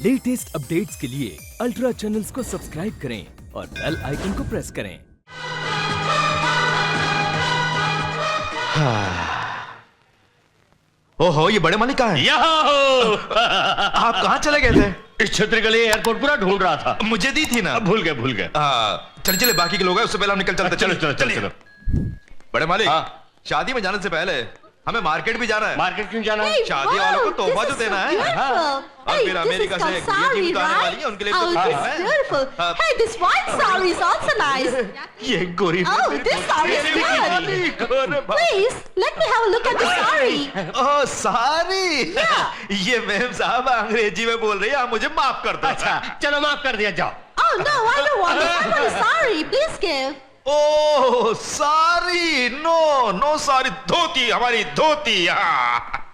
Latest updates के लिए ultra channels को सब्सक्राइब करें और बेल आइकन को प्रेस करें। ओहो, ये बड़े मालिक कहाँ हैं? यहाँ हो। आप कहाँ चले गए थे? इस क्षेत्र के लिए एयरपोर्ट पूरा ढूंढ रहा था। मुझे दी थी ना। भूल गए। चल चले, बाकी के लोग हैं, उससे पहले हम निकल चलते। चलो। बड़े मालिक, हाँ। शादी में जाने से पहले हमें मार्केट भी जाना है। मार्केट क्यों जाना? शादी वालों को तोहफा जो देना है। और फिर अमेरिका से ये तो आने वाली है, उनके लिए तो कुछ है। Beautiful. Hey, this white saree is also nice. ये गोरी Oh, this saree is good. Please, let me have a look at the saree. ओह, सारी। ये मैम साहब अंग्रेजी में बोल रही है, आप मुझे माफ कर दो। अच्छा, चलो माफ कर दिया, जाओ। Oh no, I don't want it. I want a saree. Please give. ओह, सारी। नो सारी, धोती, हमारी धोती।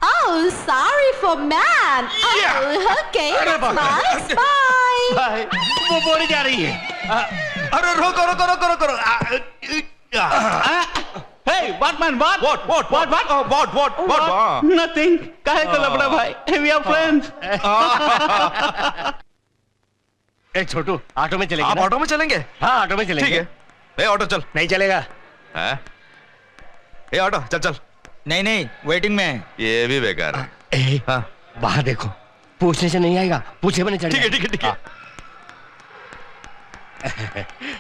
Oh, sorry for man. Yeah. Oh, okay, अरे that's बाप रे। nice. Bye. बाय। वो बोली जा रही है। अरे रोको। Hey, what man? What? What? Nothing. काहे को लपड़ा भाई? We are friends. A Chhotu, auto में चलेंगे आप ना? ऑटो में चलेंगे? हाँ, ऑटो में चलेंगे। ठीक है। ए ऑटो चल। नहीं चलेगा। हैं? ए ऑटो चल। नहीं वेटिंग में है। ये भी बेकार है। ए, हाँ। बाहर देखो, पूछने से नहीं आएगा, पूछे बने चढ़। ठीक है।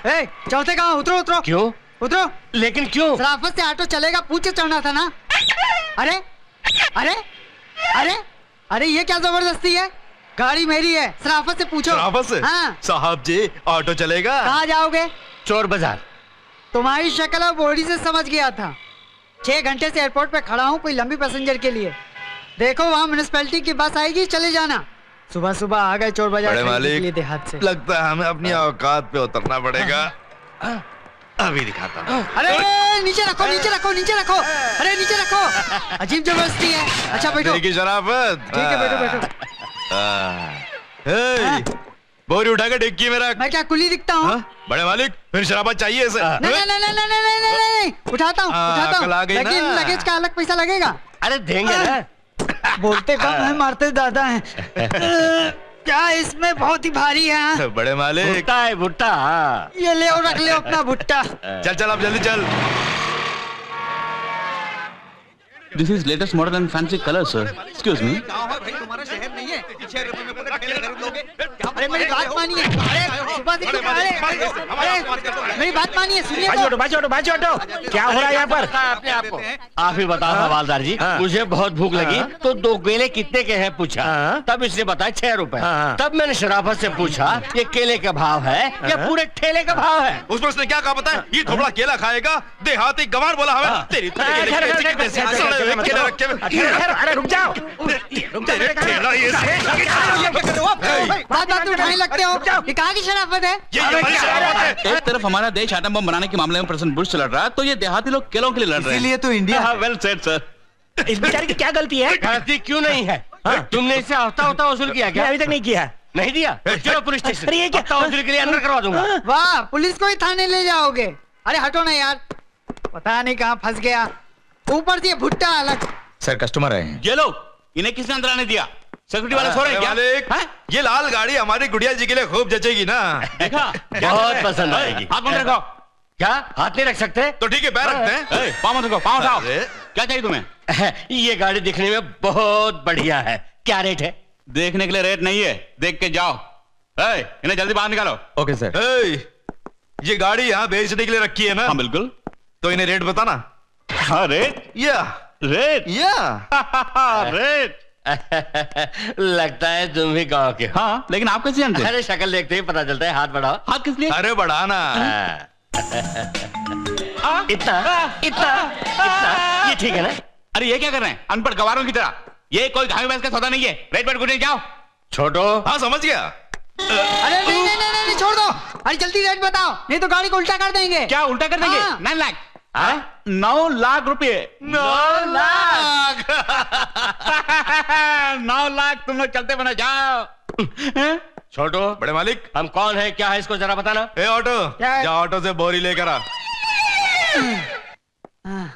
ए, चौथे कहाँ? उतरो। क्यों? उतरो। लेकिन क्यों? सराफत से ऑटो चलेगा, पूछे चढ़ना था ना। अरे ये क्या जबरदस्ती है? गाड़ी मेरी है, सराफत से पूछो। सराफत से? हाँ। साहब जी, ऑटो चलेगा? कहाँ जाओगे? चोर बाजार। तुम्हारी शक्ल और बॉडी से समझ गया था। 6 घंटे से एयरपोर्ट पे खड़ा हूँ कोई लंबी पैसेंजर के लिए। देखो वहाँ म्युनिसिपैलिटी की बस आएगी, चले जाना। सुबह आ गए चोर बाजार बड़े खरीदने के लिए मालिक, देहात से। लगता है हमें अपनी औकात पे उतरना पड़ेगा। अभी दिखाता हूँ। अरे नीचे रखो। अरे नीचे रखो। अजीब जबरदस्ती है। अच्छा बैठो। की शराफत। ठीक है, बैठो। बोरी उठा के डिक्की में रख। मैं क्या कुली दिखता हूँ? बड़े मालिक, फिर शराबत चाहिए इसे। नहीं, उठाता हूँ। लेकिन ना। लगेज का अलग पैसा लगेगा। अरे देंगे ना। बोलते कम है, मारते ज्यादा है। क्या इसमें बहुत ही भारी है? बड़े मालिक, भुट्टा। ये ले और रख ले अपना भुट्टा। चल अब जल्दी चल। This is latest model and fancy color, sir. Excuse me. तुम्हारा शहर नहीं है। 6 रुपए में अरे मेरी बात मानिए। अरे सुबह से मेरी बात मानिए, सुनिए तो। बाजू ऑटो। क्या हो रहा है यहाँ पर? अपने आप को आप ही बताओ हवालदार जी। मुझे बहुत भूख लगी तो 2 केले कितने के हैं पूछा। तब इसने बताया 6 रुपए। तब मैंने शराफत से पूछा ये केले का भाव है या पूरे ठेले का भाव है? उस पर उसने क्या कहा पता है? ये थोड़ा केला खाएगा, देहाती गंवार बोला हमें। तेरी अरे रुक जाओ। बात उठाने लगते हो। ये कहाँ की शराफत है? एक तरफ हमारा देश एटम बम बनाने के मामले में प्रेसिडेंट बुश लड़ रहा है, तो ये देहाती लोग केलों के लिए लड़ रहे हैं। इसीलिए तो इंडिया। Well said sir. इस बेचारे की क्या गलती है? गलती क्यों नहीं है? तुमने इससे हफ्ता वसूल किया क्या? अभी तक नहीं किया। नहीं दिया? चलो पुलिस स्टेशन। अरे ये क्या? हफ्ता वसूल के लिए अंदर करवा दूंगा। वाह, पुलिस को ही थाने ले जाओगे? अरे हटो ना यार, पता नहीं कहाँ फंस गया। ऊपर से भुट्टा अलग। सर, कस्टमर आए हैं। ये लोग, इन्हें किसने अंदर आने दिया? सिक्योरिटी वाले सो रहे हैं क्या? मालिक, ये लाल गाड़ी हमारी गुड़िया जी के लिए खूब जचेगी ना। देखा? बहुत पसंद आएगी। हाथ में रखो। क्या हाथ नहीं रख सकते? तो ठीक है, पैर रखते हैं। पाँव मत रखो, पाँव उठाओ। अरे। क्या चाहिए तुम्हें? ये गाड़ी दिखने में बहुत बढ़िया है। क्या रेट है? देखने के लिए रेट नहीं है, देख के जाओ। इन्हें जल्दी बाहर निकालो। Okay sir. ये गाड़ी यहाँ बेचने के लिए रखी है ना? हाँ बिल्कुल। तो इन्हें रेट बताना। हाँ रेट रेट। रेट। लगता है तुम भी गांव के हो। हाँ, लेकिन आप कैसे जानते? अरे शक्ल देखते ही पता चलता है। हाथ बढ़ाओ। हाथ किस लिए? अरे बढ़ाना। इतना ये ठीक है ना? अरे ये क्या कर रहे हैं अनपढ़ गवारों की तरह? ये कोई गाय भैंस का सौदा नहीं है। रेट पेट कुछ जाओ। छोटो। हाँ समझ गया। अरे नहीं, छोड़ दो। अरे जल्दी रेट बताओ, नहीं तो गाड़ी को उल्टा कर देंगे। क्या उल्टा कर देंगे? 9 लाख। 9 लाख रुपए। 9 लाख। 9 लाख तुम लोग चलते बना जाओ। छोटो। बड़े मालिक, हम कौन है, क्या है, इसको जरा बताना। ए ऑटो, क्या है? जा ऑटो से बोरी लेकर आ।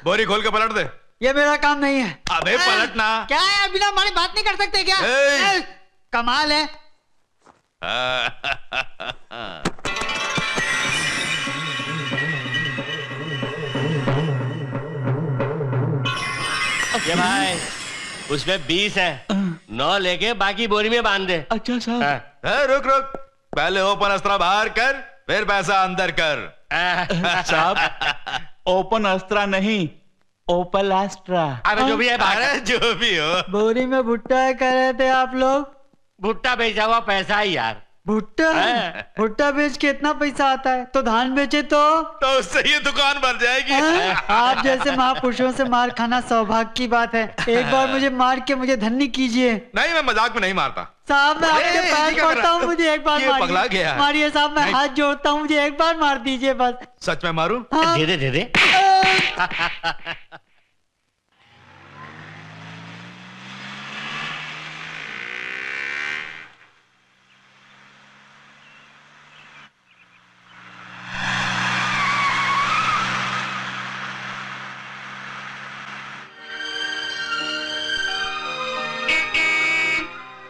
बोरी खोल के पलट दे। ये मेरा काम नहीं है। अबे पलटना। क्या है, बिना हमारी बात नहीं कर सकते क्या? ए! कमाल है, ये भाई उसमें 20 है, 9 लेके बाकी बोरी में बांध दे। अच्छा साहब। रुक रुक, पहले ओपन अस्त्रा बाहर कर, फिर पैसा अंदर कर। साहब ओपन अस्त्रा नहीं, ओपल एस्ट्रा। अबे जो भी है बाहर। अरे जो भी हो। बोरी में भुट्टा कह रहे थे आप लोग? भुट्टा बेचा हुआ पैसा है यार। भुट्टा? भुट्टा बेच के इतना पैसा आता है, तो धान बेचे तो उससे ये दुकान भर जाएगी। आप जैसे महापुरुषों से मार खाना सौभाग्य की बात है। एक बार मुझे मार के मुझे धन्य कीजिए। नहीं, मैं मजाक में नहीं मारता साहब, मैं आपके ये पैर क्या कर पड़ता रहा? हूँ, मुझे एक बार ये पगला गया है। मारिए साहब, मैं हाथ जोड़ता हूँ, मुझे एक बार मार दीजिए बस। सच में मारूं? हाँ। दे दे दे दे।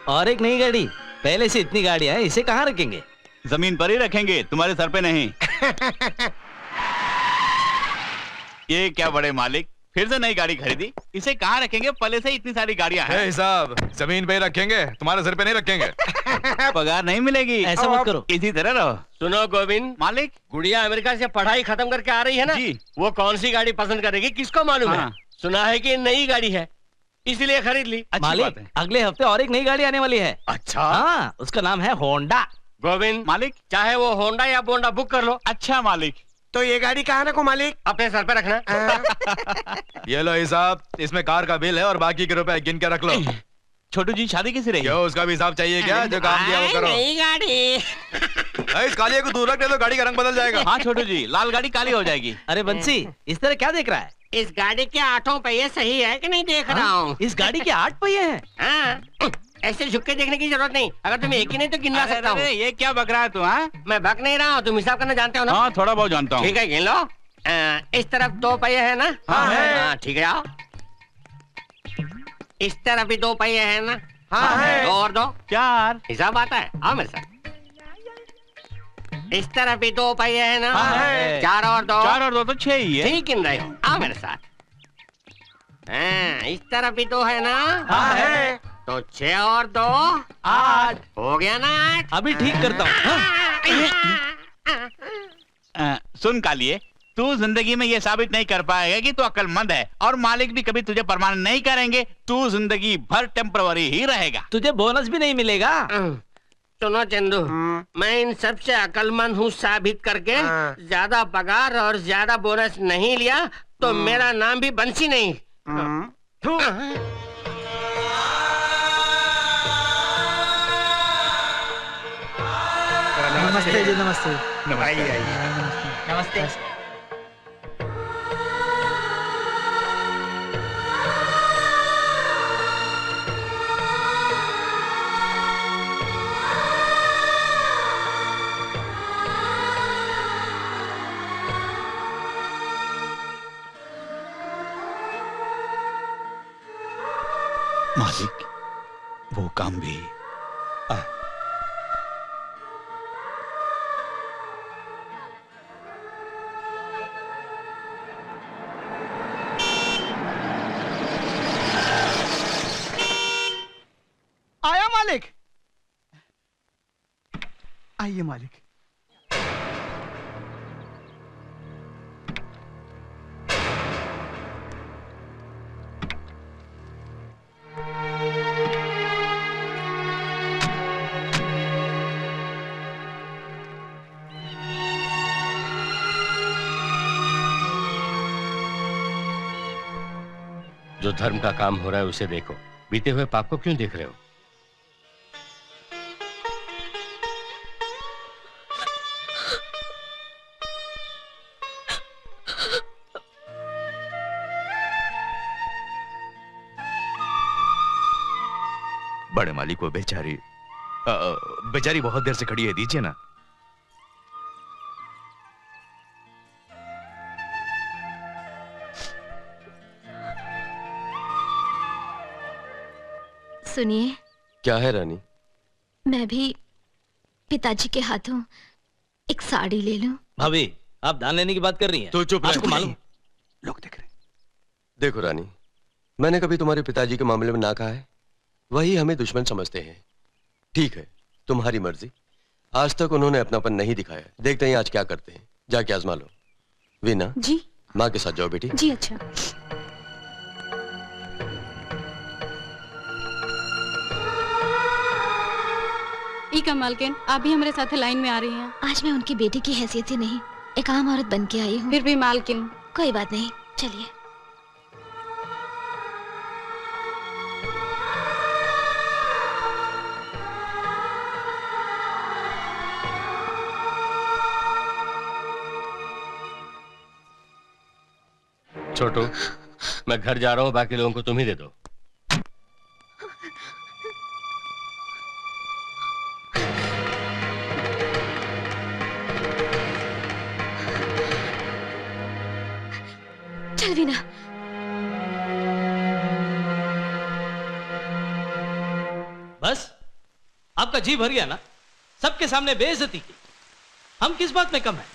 और एक नई गाड़ी, पहले से इतनी गाड़ियां हैं, इसे कहाँ रखेंगे? जमीन पर ही रखेंगे, तुम्हारे सर पे नहीं। ये क्या बड़े मालिक, फिर से नई गाड़ी खरीदी? इसे कहाँ रखेंगे? पहले से इतनी सारी गाड़ियां हैं। साहब, जमीन पे ही रखेंगे, तुम्हारे सर पे नहीं रखेंगे। पगार नहीं मिलेगी। ऐसा मत करो। इसी तरह रहो। सुनो गोविंद मालिक, गुड़िया अमेरिका से पढ़ाई खत्म करके आ रही है ना जी। वो कौन सी गाड़ी पसंद करेगी किसको मालूम है? हाँ। सुना है कि नई गाड़ी है इसलिए खरीद ली। अच्छी बात मालिक, है। अगले हफ्ते और एक नई गाड़ी आने वाली है। अच्छा हाँ, उसका नाम है होंडा। गोविंद मालिक, चाहे वो होंडा या बोंडा बुक कर लो। अच्छा मालिक। तो ये गाड़ी कहाँ रखो मालिक? अपने सर पे रखना। ये लो हिसाब, इसमें कार का बिल है और बाकी के रुपए गिन के रख लो। छोटू जी शादी कैसी रही? क्यों, उसका भी हिसाब चाहिए क्या? जो काम दिया वो करो। नई गाड़ी। इस कालिया को दूर रख दे तो गाड़ी का रंग बदल जाएगा। हाँ छोटू जी, लाल गाड़ी काली हो जाएगी। अरे बंसी, इस तरह क्या देख रहा है? इस गाड़ी के 8 पहिए सही है कि नहीं देख रहा हूँ। इस गाड़ी के 8 पहिए हैं। हाँ, ऐसे झुक के देखने की जरूरत नहीं, अगर तुम एक ही नहीं तो गिनवा सकता हूँ। ये क्या बक रहा है तू? हाँ मैं बक नहीं रहा हूँ, तुम हिसाब करना जानते हो ना? हाँ, थोड़ा बहुत जानता हूँ। ठीक है गिन लो। इस तरफ 2 पहिए है ना? हाँ, है। हाँ, ठीक है आओ। इस तरफ भी 2 पहिए है ना? हाँ, है। 2 और 2 4। हिसाब आता है, आओ मेरे साथ। इस तरफ भी 2 पहिए है ना? हाँ, है। 4 और 2 4 और 2 तो 6 ही है। ठीक गिन रहे हो, आओ मेरे साथ। इस तरफ भी 2 है ना? हाँ, है। तो 6 और 2 8 हो गया ना 8? अभी ठीक करता हूँ। सुन कालिए, तू जिंदगी में ये साबित नहीं कर पाएगा कि तू अक्लमंद है, और मालिक भी कभी तुझे परमानेंट नहीं करेंगे। तू जिंदगी भर टेम्पररी ही रहेगा। तुझे बोनस भी नहीं मिलेगा। सुनो चंदू, मैं इन सब से अकलमंद हूँ साबित करके ज्यादा पगार और ज्यादा बोनस नहीं लिया तो मेरा नाम भी बंसी नहीं। नमस्ते जी, नमस्ते। नमस्ते। मालिक, वो काम भी आया मालिक। आइए मालिक। जो धर्म का काम हो रहा है उसे देखो, बीते हुए पाप को क्यों देख रहे हो? बड़े मालिक को बेचारी बेचारी बहुत देर से खड़ी है, दीजिए ना। सुनिए, क्या है रानी? मैं भी पिताजी के हाथों एक साड़ी ले लूं? भाभी आप दान लेने की बात कर रही हैं? तो चुप आपको मालूम? लोग देख रहे। देखो रानी, मैंने कभी तुम्हारे पिताजी के मामले में ना कहा है, वही हमें दुश्मन समझते हैं। ठीक है, तुम्हारी मर्जी। आज तक उन्होंने अपनापन नहीं दिखाया, देखते हैं आज क्या करते हैं। जाके आजमा लो। वीना जी माँ के साथ जाओ बेटी। जी अच्छा। इका मालकिन, आप भी हमारे साथ लाइन में आ रही हैं। आज मैं उनकी बेटी की हैसियत से नहीं, एक आम औरत बन के आई हूँ। फिर भी मालकिन। कोई बात नहीं, चलिए। छोटू, मैं घर जा रहा हूँ, बाकी लोगों को तुम ही दे दो। चल वीना। बस आपका जी भर गया ना? सबके सामने बेइज्जती की। हम किस बात में कम है?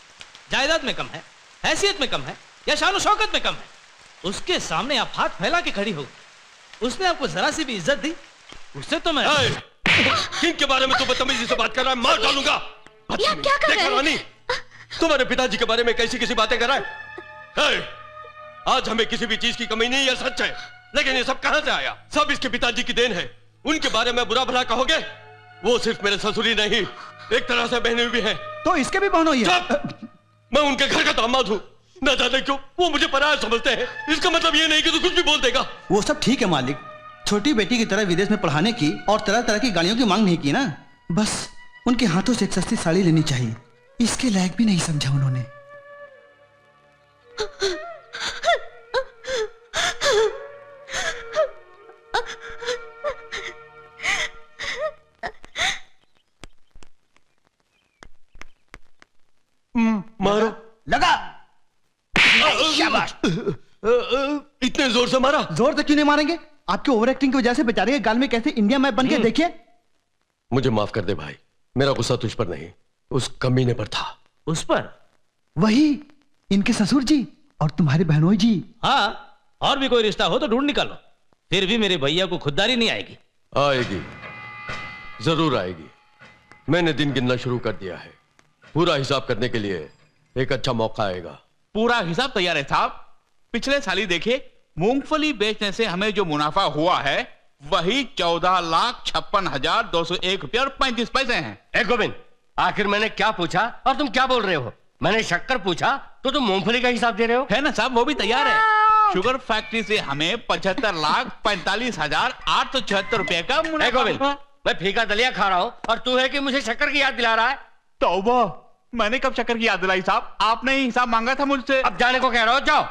जायदाद में कम है, हैसियत में कम है, या शान शौकत में कम है? उसके सामने आप हाथ फैला के खड़ी हो। उसने आपको जरा सी भी इज्जत दी, उससे तो मैं किनके बारे में तू बदतमीजी से बात कर रहा है? मार डालूंगा। ये आप क्या कर रहे हैं? रानी, तुम्हारे पिताजी के बारे में कैसी कैसी बातें कर रहा है? आज हमें किसी भी चीज की कमी नहीं है, सच है, लेकिन ये सब कहां से आया? सब इसके पिताजी की देन है। उनके बारे में बुरा भला कहोगे? वो सिर्फ मेरे ससुरी नहीं, एक तरह से बहनें भी हैं। तो इसके भी बहनों ही है। मैं उनके घर का दामाद हूँ, न जाने क्यों वो मुझे पराया समझते हैं। इसका मतलब ये नहीं कि तू कुछ भी बोल देगा। वो सब ठीक है मालिक, छोटी बेटी की तरह विदेश में पढ़ाने की और तरह तरह की गाड़ियों की मांग नहीं की ना। बस उनके हाथों से एक सस्ती साड़ी लेनी चाहिए, इसके लायक भी नहीं समझा उन्होंने। मारो। लगा। शाबाश। इतने जोर से मारा? जोर से क्यों नहीं मारेंगे? आपके ओवर एक्टिंग की वजह से बेचारे के गाल में कैसे इंडिया मैप बन के देखिए। मुझे माफ कर दे भाई, मेरा गुस्सा तुझ पर नहीं, उस कमीने पर था। उस पर? वही इनके ससुर जी और तुम्हारे बहनोई जी। हाँ, और भी कोई रिश्ता हो तो ढूंढ निकालो, फिर भी मेरे भैया को खुददारी नहीं आएगी। आएगी, जरूर आएगी। मैंने दिन गिनना शुरू कर दिया है। पूरा हिसाब करने के लिए एक अच्छा मौका आएगा। पूरा हिसाब तैयार है साहब। पिछले साल ही देखिए, मूंगफली बेचने से हमें जो मुनाफा हुआ है वही 14,56,201 रुपया और 35 पैसे हैं। ए गोविंद, आखिर मैंने क्या पूछा और तुम क्या बोल रहे हो? मैंने शक्कर पूछा तो तुम मूंगफली का हिसाब दे रहे हो? है ना साहब, वो भी तैयार है। शुगर फैक्ट्री से हमें 75,45,876 रुपए का मुनाफा। गोविंद, मैं फीका दलिया खा रहा हूँ और तू है कि मुझे शक्कर की याद दिला रहा है? तौबा, मैंने कब शक्कर की याद दिलाई साहब? आपने ही हिसाब मांगा था मुझसे। अब जाने को कह रहा हो, जाओ।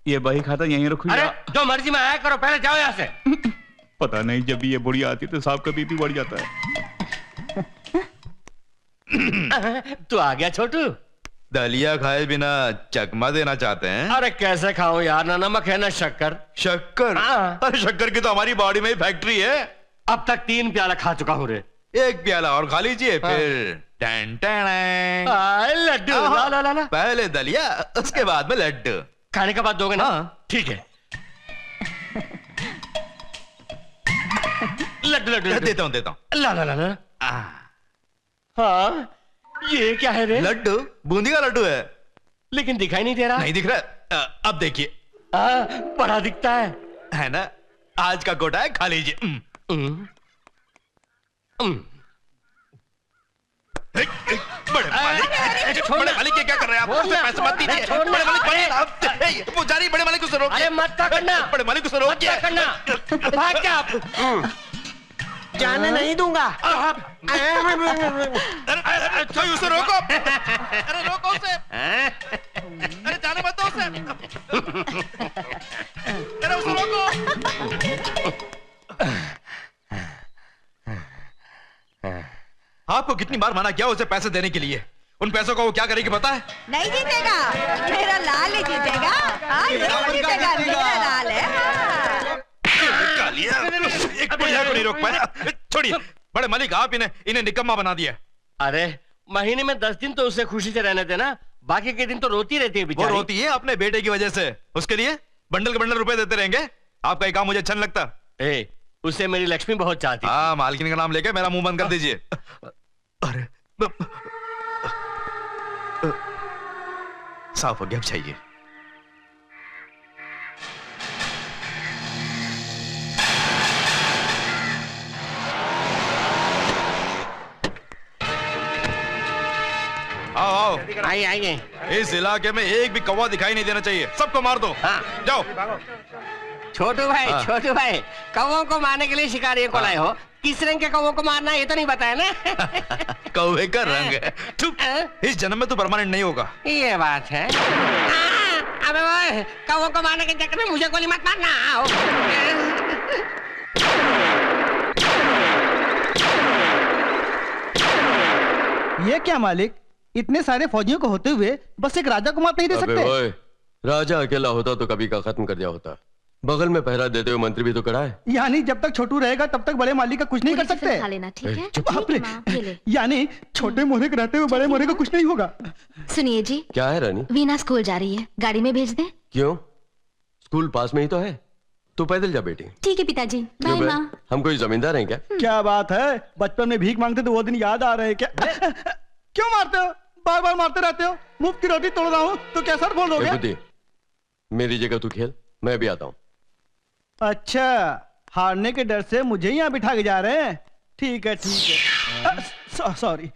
ये बही खाता यहीं रखो। अरे जो मर्जी में आया करो, पहले जाओ यहाँ से। पता नहीं, जब भी ये बुढ़ी आती तो साहब का बीपी बढ़ जाता है। तू आ गया छोटू। दलिया खाए बिना चकमा देना चाहते हैं? अरे कैसे खाओ यार, ना नमक है ना शक्कर। शक्कर? अरे शक्कर की तो हमारी बॉडी में ही फैक्ट्री है। अब तक 3 प्याला खा चुका हूँ रे। एक प्याला और खा लीजिए, फिर टन टन। लड्डू ला ला ला ला। पहले दलिया, उसके बाद में लड्डू। खाने के बाद दोगे ना? ठीक है। लड्डू लड्डू देता हूँ देता हूँ। ला ला ला ला। हाँ, ये क्या है रे? लड्डू, बूंदी का लड्डू है। लेकिन दिखाई नहीं दे रहा। नहीं दिख रहा? अब देखिए। बड़ा दिखता है ना? आज का कोटा है, खा लीजिए। बड़े मालिक ये क्या कर रहे हैं आप? उससे पैसे मत दीजिए। बड़े मालिक, पुजारी, बड़े मालिक को रोक। अरे मत करना। बड़े मालिक को रोक करना। भाग जा आप। जाने नहीं दूंगा। अच्छा उसे रोको। अरे रोको उसे। अरे जाने मत दो उसे। अरे उसे रोको। आपको कितनी बार मना किया उसे पैसे देने के लिए? उन पैसों को वो क्या करेगी पता है? नहीं जीतेगा, मेरा लाल ही जीतेगा। जीतेगा, मेरा लाल है। एक बुढ़िया को नहीं रोक पाया। छोड़िए बड़े मालिक, आप इन्हें निकम्मा बना दिया। अरे महीने में 10 दिन तो उसे खुशी से रहने देना, बाकी के दिन तो रोती रहती है वो बेचारी। रोती है अपने बेटे की वजह से, उसके लिए बंडल के बंडल रुपए देते रहेंगे। आपका ये काम मुझे अच्छा नहीं लगता। उसे मेरी लक्ष्मी बहुत चाहती। हाँ, मालकिन का नाम लेके मेरा मुंह बंद कर दीजिए। अरे साफ हो गया, अब चाहिए। आओ आओ, आइए। इस इलाके में एक भी कौवा दिखाई नहीं देना चाहिए, सबको मार दो। हाँ। जाओ। छोटू भाई, कौवों को मारने के लिए शिकारियों को लाए हो। किस रंग के कौवों को मारना ये तो नहीं बताया ना? कौवे का रंग है। चुप। इस जन्म में तो परमानेंट नहीं होगा। ये बात है। अबे वो कौवों को मारने के चक्कर में मुझे गोली मत मारना। ये क्या मालिक, इतने सारे फौजियों को होते हुए बस एक राजा को मात नहीं दे सकते? ओए, राजा अकेला होता तो कभी का खत्म कर दिया होता। बगल में पहरा देते हुए मंत्री भी तो खड़ा है। यानी जब तक छोटू रहेगा तब तक बड़े मालिक का कुछ नहीं कर सकते? खा लेना, ठीक है? बाप रे, यानी छोटे मोरे के रहते हुए बड़े मोरे का कुछ नहीं होगा। सुनिए जी, क्या है रानी? वीना स्कूल जा रही है, गाड़ी में भेज दें? क्यों? स्कूल पास में ही तो है, तू पैदल जा बेटी। ठीक है पिताजी, बाय माँ। हम कोई जमींदार हैं क्या? क्या बात है, बचपन में भीख मांगते तो वो दिन याद आ रहे हैं क्या? क्यों मारते हो, बार बार मारते रहते हो? मुफ्त की रोटी तोड़ रहा हूँ तो क्या सर बोल दोगे? मेरी जगह तू खेल, मैं भी आता हूँ। अच्छा, हारने के डर से मुझे यहाँ बिठा के जा रहे हैं? ठीक है सॉरी।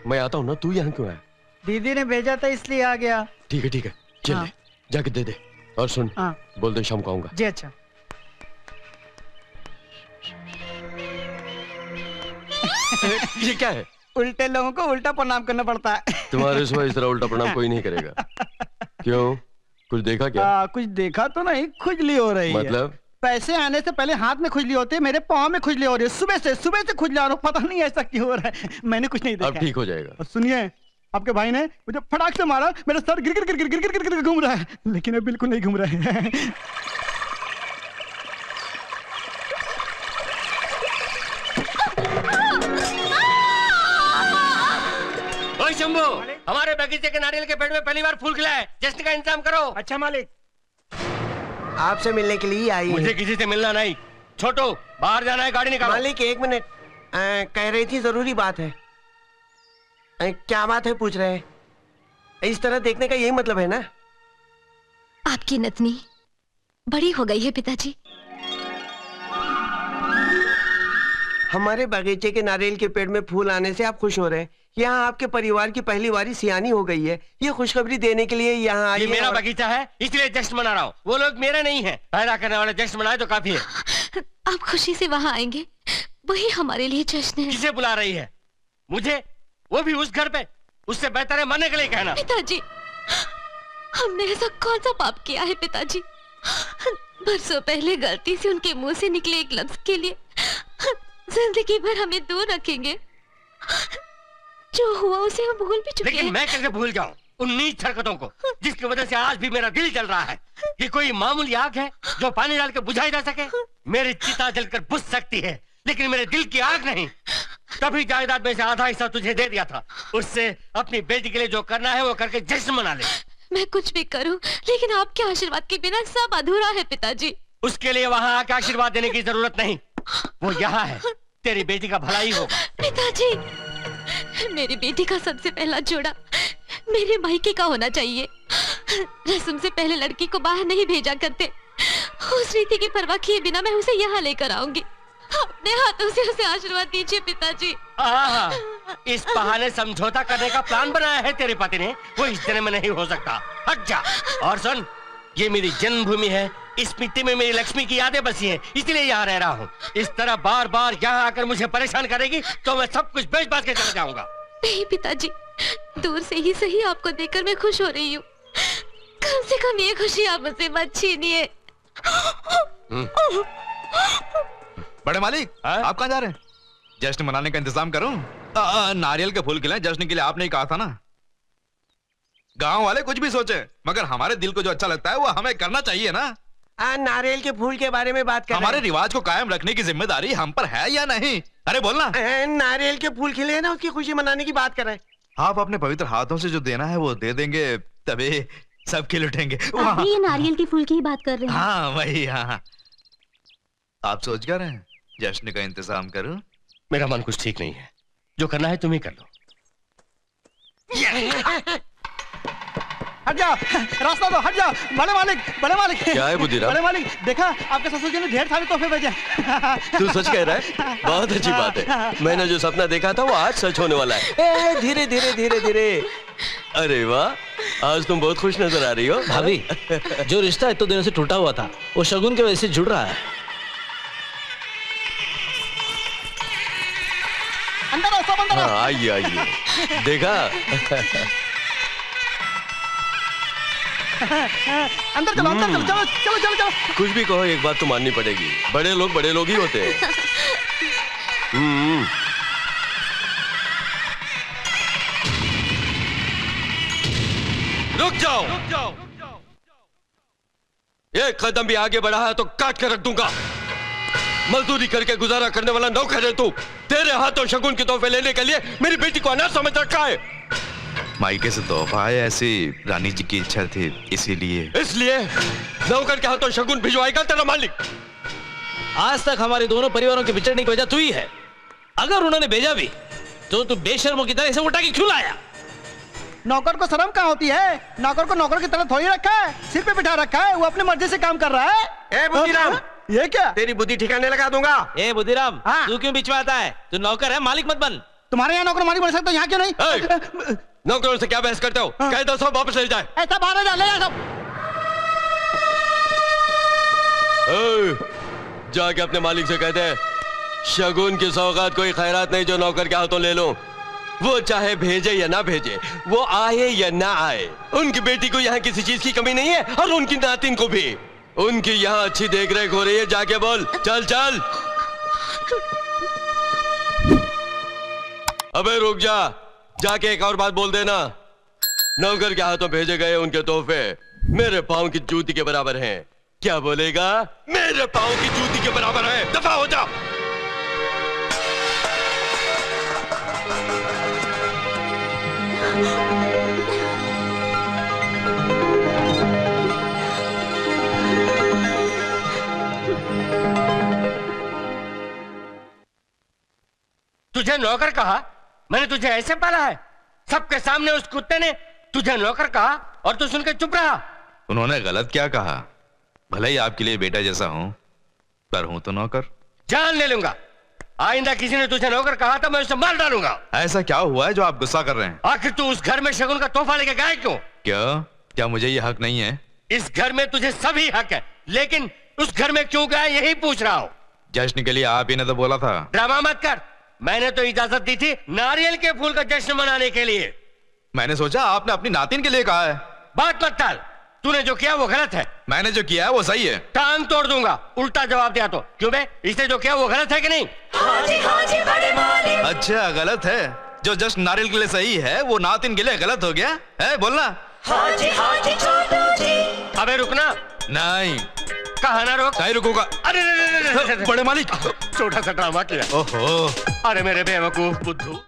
मैं आता हूँ ना, तू यहाँ क्यों आया? दीदी ने भेजा था इसलिए आ गया। ठीक है, चल हाँ। जाके दे दे। और सुन, हाँ। बोल दे शाम को आऊंगा। जी अच्छा। ये क्या है? उल्टे लोगों को उल्टा प्रणाम करना पड़ता है। तुम्हारे सिवा इस तरह उल्टा प्रणाम कोई नहीं करेगा। क्यों, कुछ देखा क्या? कुछ देखा तो नहीं, खुजली हो रही मतलब? है। पैसे आने से पहले हाथ में खुजली होती है, मेरे पाँव में खुजली हो रही है। सुबह से खुजला रहा हूँ, पता नहीं ऐसा क्यों हो रहा है। मैंने कुछ नहीं देखा। अब ठीक हो जाएगा। और सुनिए, आपके भाई ने मुझे फटाक से मारा, मेरा सर गिर गिर गिर गिर गिर गिर घूम रहा है, लेकिन अब बिल्कुल नहीं घूम रहा है। ओए शंभू, हमारे बगीचे के नारियल के पेड़ में पहली बार फूल खिला है, जश्न का इंतजाम करो। अच्छा मालिक। आपसे मिलने के लिए आई। मुझे किसी से मिलना नहीं। छोटू, बाहर जाना है, गाड़ी निकालो। मालिक 1 मिनट, कह रही थी जरूरी बात है। क्या बात है पूछ रहे हैं? इस तरह देखने का यही मतलब है ना? आपकी नतनी बड़ी हो गई है पिताजी। हमारे बगीचे के नारियल के पेड़ में फूल आने से आप खुश हो रहे हैं। यहाँ आपके परिवार की पहली बारी सियानी हो गई है। ये खुशखबरी देने के लिए यहाँ आई। ये मेरा बगीचा है, इसलिए जश्न मना रहा हूँ। वो लोग मेरे नहीं है। पैदा करने वाले जश्न मनाए तो काफी है। आप खुशी से वहाँ आएंगे, वही हमारे लिए जश्न है। किसे बुला रही है? मुझे? वो भी उस घर पे? उससे बेहतर है मरने के लिए कहना। पिताजी, हमने ऐसा कौन सा पाप किया है पिताजी? बरसों पहले गलती से उनके मुंह से निकले एक लफ्ज के लिए जिंदगी भर हमें दूर रखेंगे। जो हुआ उसे हम भूल भी चुके हैं। लेकिन मैं कैसे भूल जाऊं उन नीच हरकतों को, जिसकी वजह से आज भी मेरा दिल जल रहा है। ये कोई मामूली आग है जो पानी डाल के बुझाई जा सके? मेरी चिता जलकर बुझ सकती है, लेकिन मेरे दिल की आग नहीं। तभी जायदाद में से आधा हिस्सा तुझे दे दिया था। उससे अपनी बेटी के लिए जो करना है वो करके जश्न मना ले। मैं कुछ भी करूं, लेकिन आपके आशीर्वाद के बिना सब अधूरा है पिताजी। उसके लिए वहाँ आके आशीर्वाद देने की जरूरत नहीं, वो यहाँ है। तेरी बेटी का भला ही होगा। पिताजी, मेरी बेटी का सबसे पहला जोड़ा मेरे मायके का होना चाहिए। रस्म से पहले लड़की को बाहर नहीं भेजा करते। उस रीति की परवाह किए बिना मैं उसे यहाँ लेकर आऊंगी। अपने हाथों से उसे आशीर्वाद दीजिए पिताजी। इस बहाने समझौता करने का प्लान बनाया है तेरे पति ने, वो इस जन्म में नहीं हो सकता। हट जा। और सुन, ये मेरी जन्मभूमि है, इस मिट्टी में मेरी लक्ष्मी की यादें बसी हैं, इसलिए यहाँ रह रहा हूँ। इस तरह बार बार यहाँ आकर मुझे परेशान करेगी तो मैं सब कुछ बेच बाच के चला जाऊंगा। नहीं पिताजी, दूर से ही सही आपको देखकर मैं खुश हो रही हूँ। कम से कम ये खुशी आप मुझसे मत छीनिए। बड़े मालिक, आप कहाँ जा रहे हैं? जश्न मनाने का इंतजाम करूं? नारियल के फूल खिलाएं, जश्न के लिए आपने ही कहा था ना। गांव वाले कुछ भी सोचे, मगर हमारे दिल को जो अच्छा लगता है वो हमें करना चाहिए ना। नारियल के फूल के बारे में बात कर रहे हमारे रिवाज को कायम रखने की जिम्मेदारी हम पर है या नहीं? अरे बोलना। नारियल के फूल खिले हैं ना, उसकी खुशी मनाने की बात कर रहे हैं। आप अपने पवित्र हाथों से जो देना है वो दे देंगे, तभी सब खिल उठेंगे। अभी ये नारियल के फूल की ही बात कर रहे हैं। हाँ वही, हाँ। आप सोच क्या रहे हैं? जश्न का इंतजाम करूं? मेरा मन कुछ ठीक नहीं है, जो करना है तुम ही कर लो। हट जाओ, रास्ता दो, हट जाओ। बड़े मालिक, बड़े मालिक। क्या है बुद्धिराम? बड़े मालिक, देखा आपके ससुर जी ने ढेर सारे तोहफे भेजे। तू सच कह रहा है? बहुत अच्छी बात है। मैंने जो सपना देखा था वो आज सच होने वाला है। धीरे धीरे धीरे धीरे। अरे वाह, आज तुम बहुत खुश नजर आ रही हो। भाभी, जो रिश्ता इतने दिनों से टूटा हुआ था वो शगुन की वजह से जुड़ रहा है। अंदर आओ, सब अंदर आओ। हाँ, आइए आइए। देखा? अंदर चलो, अंदर चलो, चलो चलो चलो चलो। कुछ भी कहो, एक बात तो माननी पड़ेगी, बड़े लोग ही होते हैं। रुक जाओ। एक कदम भी आगे बढ़ा है तो काट कर रख दूंगा। मजदूरी करके गुजारा करने वाला नौकर है तू। तेरे हाथों शगुन के तोहफे लेने के लिए मेरी बेटी को अनाथ समझ रखा है। मायके से तोहफा है, ऐसी रानी जी की इच्छा थी, इसलिए नौकर के हाथों शगुन भिजवाएगा तेरा मालिक। आज तक हमारे दोनों परिवारों के बिछड़ने की वजह तू ही है। अगर उन्होंने भेजा भी तो तू बेशर्मों की तरह इसे उठा के क्यों लाया? नौकर को शर्म कहाँ होती है? नौकर को नौकर की तरह थोड़ी रखा है, सिर पे बिठा रखा है, वो अपनी मर्जी से काम कर रहा है। ए बुद्धिराम, ये क्या? तेरी बुद्धि ठिकाने लगा दूंगा। ए बुद्धिराम, हाँ? तू क्यों बीच में आता है? तू नौकर है, मालिक मत बन। तुम्हारे यहाँ नौकर मालिक बन सकते हो, यहाँ क्यों नहीं? नौकरों से क्या बहस करते हो? कह दो सब वापस ले जाए। ऐसा बाहर जा, ले जा सब। जाके अपने मालिक से कहते हैं शगुन की सौगात कोई खैरात नहीं जो नौकर के हाथों ले लो। वो चाहे भेजे या ना भेजे, वो आए या ना आए, उनकी बेटी को यहाँ किसी चीज की कमी नहीं है और उनकी नातिन को भी। उनकी यहाँ अच्छी देख रेख हो रही है। जाके बोल, चल चल। अबे रुक जा, जाके एक और बात बोल देना। नौकर के हाथों भेजे गए उनके तोहफे मेरे पाँव की जूती के बराबर हैं। क्या बोलेगा? मेरे पाँव की जूती के बराबर है। दफा हो जा। तुझे नौकर कहा? मैंने तुझे ऐसे पाला है? सबके सामने उस कुत्ते ने तुझे नौकर कहा और तू सुनकर चुप रहा। उन्होंने गलत क्या कहा? भले ही आपके लिए बेटा जैसा हूं, पर हूं तो नौकर। जान ले लूंगा। आइंदा किसी ने तुझे नौकर कहा तो मैं उसे मार डालूंगा। ऐसा क्या हुआ है जो आप गुस्सा कर रहे हैं? आखिर तू उस घर में शगुन का तोहफा लेके गया क्यों? क्या मुझे ये हक नहीं है? इस घर में तुझे सभी हक है, लेकिन उस घर में क्यों गया यही पूछ रहा हूँ। जश्न के लिए आप ही ने तो बोला था। ड्रामा मत कर। मैंने तो इजाजत दी थी नारियल के फूल का जश्न मनाने के लिए। मैंने सोचा आपने अपनी नातिन के लिए कहा है। बात मत टाल। तूने जो किया वो गलत है। मैंने जो किया है वो सही है। टांग तोड़ दूंगा उल्टा जवाब दिया तो। क्यों बे, इसने जो किया वो गलत है कि नहीं? हाजी हाजी बड़े मालिक। अच्छा गलत है। जो जश्न नारियल के लिए सही है वो नातिन के लिए गलत हो गया है? बोलना। हाजी हाजी छोटू जी। अबे रुकना। नहीं। कहा ना रोक? नहीं रुकूंगा। अरे बड़े मालिक, छोटा सा ड्रामा किया। ओहो। अरे मेरे बेवकूफ बुद्धू।